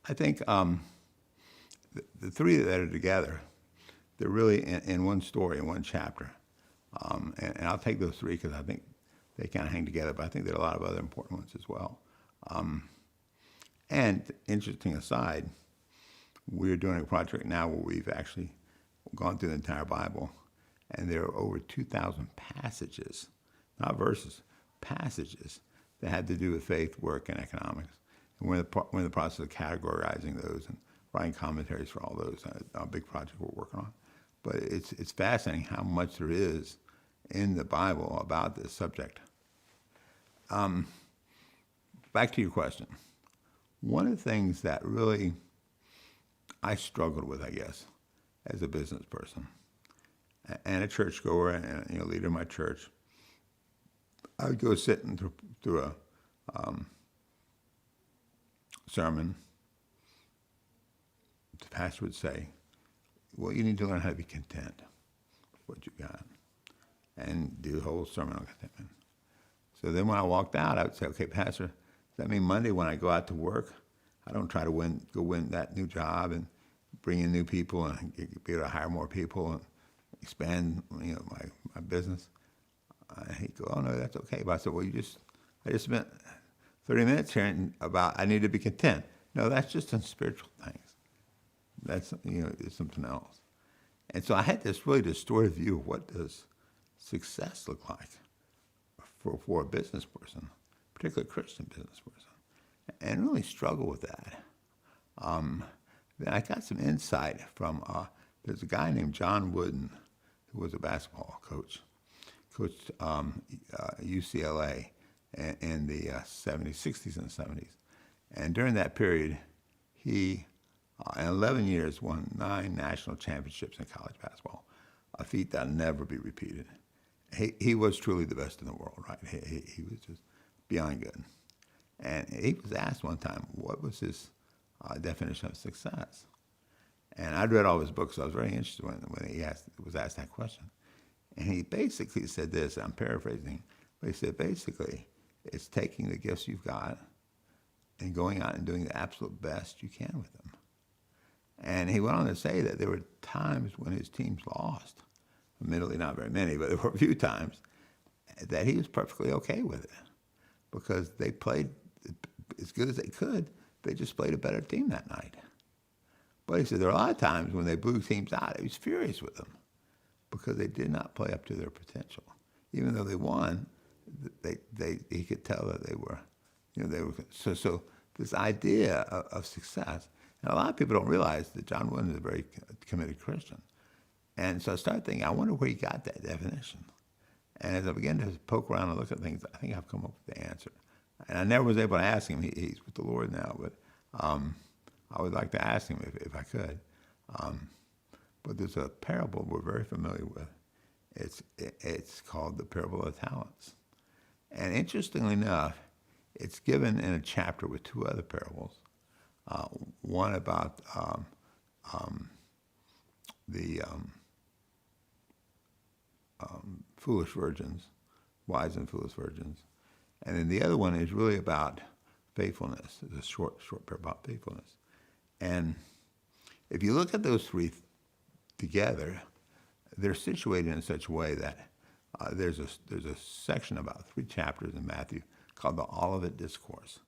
I think the three that are together, they're really in one story, in one chapter. And I'll take those three because I think they kind of hang together, but I think there are a lot of other important ones as well. And interesting aside, we're doing a project now where we've actually gone through the entire Bible, and there are over 2,000 passages, not verses, passages that had to do with faith, work, and economics. And we're in the process of categorizing those and writing commentaries for all those. A big project we're working on. But it's fascinating how much there is in the Bible about this subject. Back to your question. One of the things that really I struggled with, I guess, as a business person and a churchgoer and leader of my church, I would go sitting through a sermon. The pastor would say, well, you need to learn how to be content with what you got, and do the whole sermon on contentment. So then when I walked out, I would say, okay, Pastor, does that mean Monday when I go out to work, I don't try to go win that new job and bring in new people and be able to hire more people and expand my business? He'd go, oh, no, that's okay. But I said, well, I just spent 30 minutes hearing about I need to be content. No, that's just on spiritual things. That's, it's something else. And so I had this really distorted view of what does success look like for a business person, particularly a Christian business person, and really struggle with that. Then I got some insight from, there's a guy named John Wooden who was a basketball coach, coached UCLA in the 70s, 60s and 70s. And during that period, he, in 11 years, won 9 national championships in college basketball, a feat that'll never be repeated. He was truly the best in the world, right? He was just beyond good. And he was asked one time, what was his definition of success? And I'd read all his books, so I was very interested when he was asked that question. And he basically said this, I'm paraphrasing, but he said, basically, it's taking the gifts you've got and going out and doing the absolute best you can with them. And he went on to say that there were times when his teams lost, admittedly not very many, but there were a few times, that he was perfectly okay with it because they played as good as they could. They just played a better team that night. But he said there are a lot of times when they blew teams out, he was furious with them because they did not play up to their potential. Even though they won, he could tell that they were, so this idea of success. And a lot of people don't realize that John Wooden is a very committed Christian. And so I started thinking, I wonder where he got that definition. And as I began to poke around and look at things, I think I've come up with the answer. And I never was able to ask him. He's with the Lord now, but I would like to ask him if I could. But there's a parable we're very familiar with. It's called the Parable of the Talents. And interestingly enough, it's given in a chapter with 2 other parables. One about the foolish virgins, wise and foolish virgins. And then the other one is really about faithfulness. It's a short parable about faithfulness. And if you look at those 3 together, they're situated in such a way that there's a section about 3 chapters in Matthew called the Olivet Discourse.